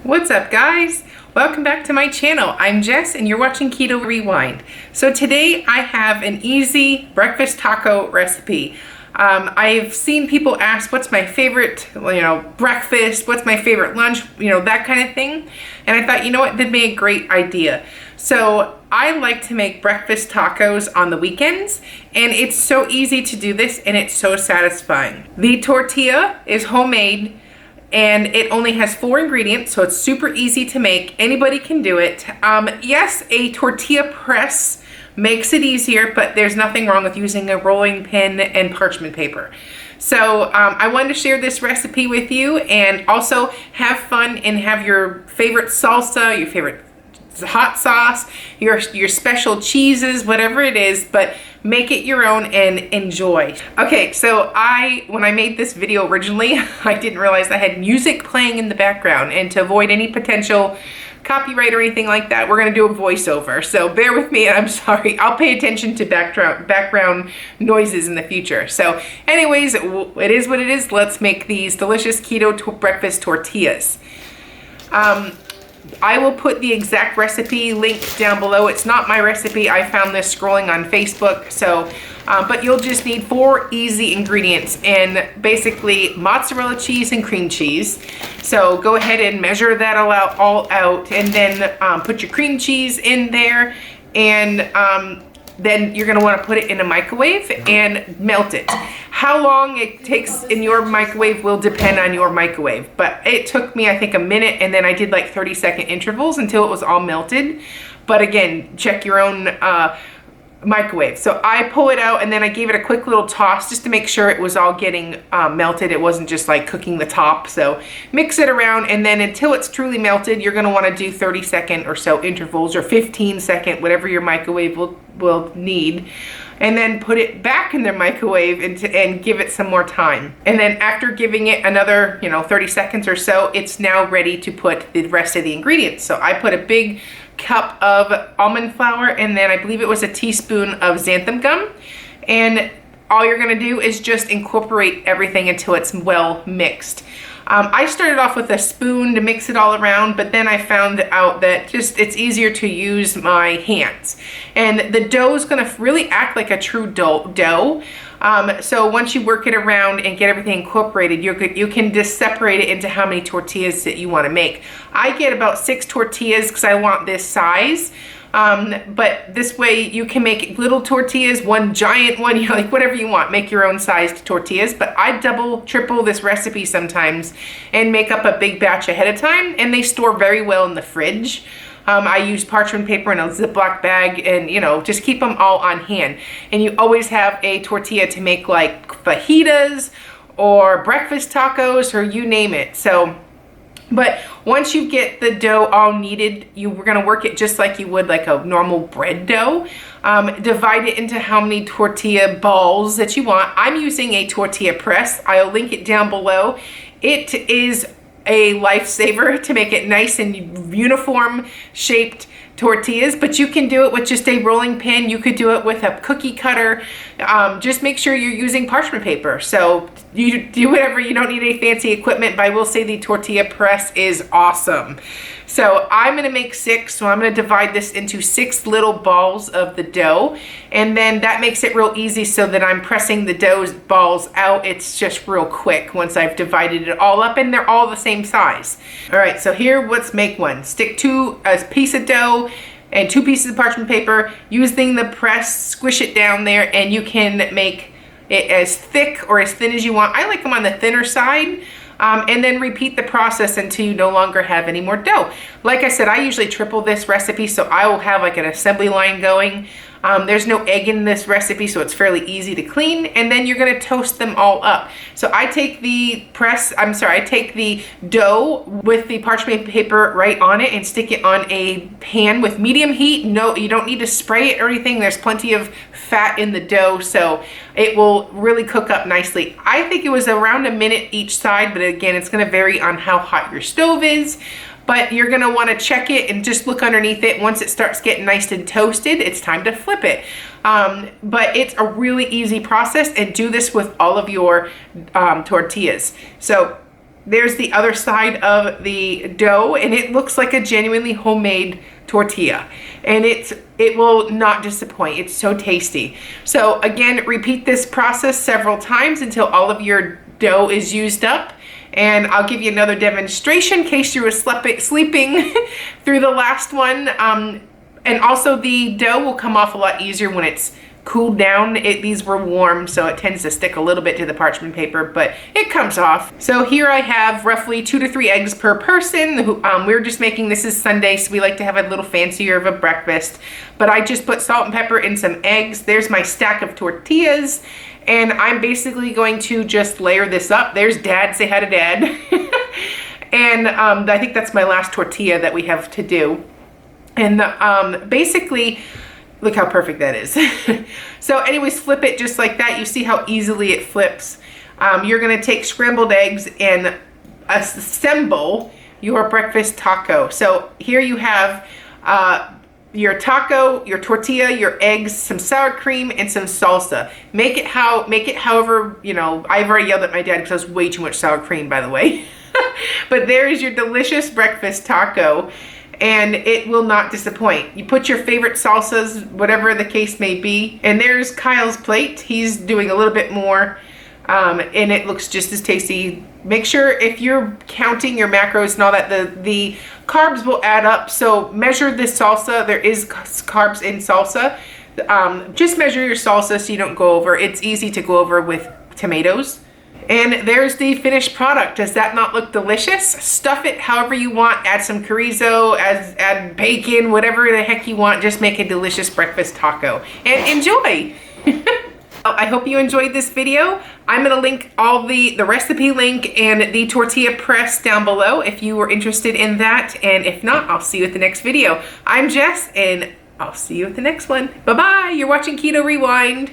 What's up, guys? Welcome back to my channel. I'm Jess and you're watching Keto Rewind. So today I have an easy breakfast taco recipe. I've seen people ask what's my favorite, breakfast, what's my favorite lunch, that kind of thing. And I thought, you know what, that'd be a great idea. So I like to make breakfast tacos on the weekends, and it's so easy to do this and it's so satisfying. The tortilla is homemade and it only has 4 ingredients, so it's super easy to make. Anybody can do it. Yes, a tortilla press makes it easier, but there's nothing wrong with using a rolling pin and parchment paper. So I wanted to share this recipe with you and also have fun and have your favorite salsa, your favorite hot sauce, your special cheeses, whatever it is, but make it your own and enjoy. Okay, so when I made this video originally, I didn't realize I had music playing in the background, and to avoid any potential copyright or anything like that, we're gonna do a voiceover. So bear with me, and I'm sorry. I'll pay attention to background noises in the future. So anyways, it is what it is. Let's make these delicious keto breakfast tortillas. I will put the exact recipe link down below. It's not my recipe. I found this scrolling on Facebook. So, but you'll just need 4 easy ingredients, and basically mozzarella cheese and cream cheese. So go ahead and measure that all out, and then put your cream cheese in there, and then you're gonna wanna put it in a microwave and melt it. How long it takes in your microwave will depend on your microwave, but it took me, I think, a minute, and then I did like 30-second intervals until it was all melted. But again, check your own microwave. So I pull it out and then I gave it a quick little toss just to make sure it was all getting melted. It wasn't just like cooking the top. So mix it around, and then until it's truly melted, you're gonna wanna do 30-second or so intervals, or 15-second, whatever your microwave will need. And then put it back in the microwave and give it some more time. And then after giving it another 30 seconds or so, it's now ready to put the rest of the ingredients. So I put a big cup of almond flour, and then I believe it was a teaspoon of xanthan gum. And all you're gonna do is just incorporate everything until it's well mixed. I started off with a spoon to mix it all around, but then I found out that it's easier to use my hands. And the dough is gonna really act like a true dough. So once you work it around and get everything incorporated, you can just separate it into how many tortillas that you wanna make. I get about 6 tortillas because I want this size. But this way you can make little tortillas, one giant one, like whatever you want, make your own sized tortillas. But I double, triple this recipe sometimes and make up a big batch ahead of time, and they store very well in the fridge. I use parchment paper in a Ziploc bag, and just keep them all on hand. And you always have a tortilla to make like fajitas or breakfast tacos, or you name it. So, but once you get the dough all kneaded, we're gonna work it just like you would like a normal bread dough. Divide it into how many tortilla balls that you want. I'm using a tortilla press. I'll link it down below. It is a lifesaver to make it nice and uniform shaped tortillas, but you can do it with just a rolling pin. You could do it with a cookie cutter. Just make sure you're using parchment paper. So you do whatever. You don't need any fancy equipment, but I will say the tortilla press is awesome. So I'm gonna make 6, so I'm gonna divide this into 6 little balls of the dough, and then that makes it real easy so that I'm pressing the dough balls out. It's just real quick once I've divided it all up, and they're all the same size. All right, so here, let's make one. Stick to a piece of dough and 2 pieces of parchment paper. Using the press, squish it down there, and you can make it as thick or as thin as you want. I like them on the thinner side. And then repeat the process until you no longer have any more dough. Like I said, I usually triple this recipe, so I will have like an assembly line going. There's no egg in this recipe, so it's fairly easy to clean. And then you're gonna toast them all up. So I take the dough with the parchment paper right on it and stick it on a pan with medium heat. No, you don't need to spray it or anything. There's plenty of fat in the dough, so it will really cook up nicely. I think it was around a minute each side, but again, it's gonna vary on how hot your stove is. But you're gonna wanna check it and just look underneath it. Once it starts getting nice and toasted, it's time to flip it. But it's a really easy process, and do this with all of your tortillas. So there's the other side of the dough, and it looks like a genuinely homemade tortilla, and it will not disappoint. It's so tasty. So again, repeat this process several times until all of your dough is used up. And I'll give you another demonstration in case you were sleeping through the last one. And also the dough will come off a lot easier when it's cooled down. These were warm, so it tends to stick a little bit to the parchment paper, but it comes off. So here I have roughly 2 to 3 eggs per person. We're just making, this is Sunday, so we like to have a little fancier of a breakfast. But I just put salt and pepper in some eggs. There's my stack of tortillas. And I'm basically going to just layer this up. There's Dad, say hi to Dad. And I think that's my last tortilla that we have to do. And basically, look how perfect that is. So anyways, flip it just like that. You see how easily it flips. You're gonna take scrambled eggs and assemble your breakfast taco. So here you have your taco, your tortilla, your eggs, some sour cream, and some salsa. Make it however, you know, I've already yelled at my dad because I was way too much sour cream, by the way. But there is your delicious breakfast taco, and it will not disappoint. You put your favorite salsas, whatever the case may be. And there's Kyle's plate. He's doing a little bit more, and it looks just as tasty. Make sure if you're counting your macros and all that, the carbs will add up. So measure the salsa. There is carbs in salsa. Just measure your salsa so you don't go over. It's easy to go over with tomatoes. And there's the finished product. Does that not look delicious? Stuff it however you want. Add some chorizo, add bacon, whatever the heck you want. Just make a delicious breakfast taco and enjoy. I hope you enjoyed this video. I'm gonna link all the recipe link and the tortilla press down below if you were interested in that. And if not, I'll see you at the next video. I'm Jess, and I'll see you at the next one. Bye-bye. You're watching Keto Rewind.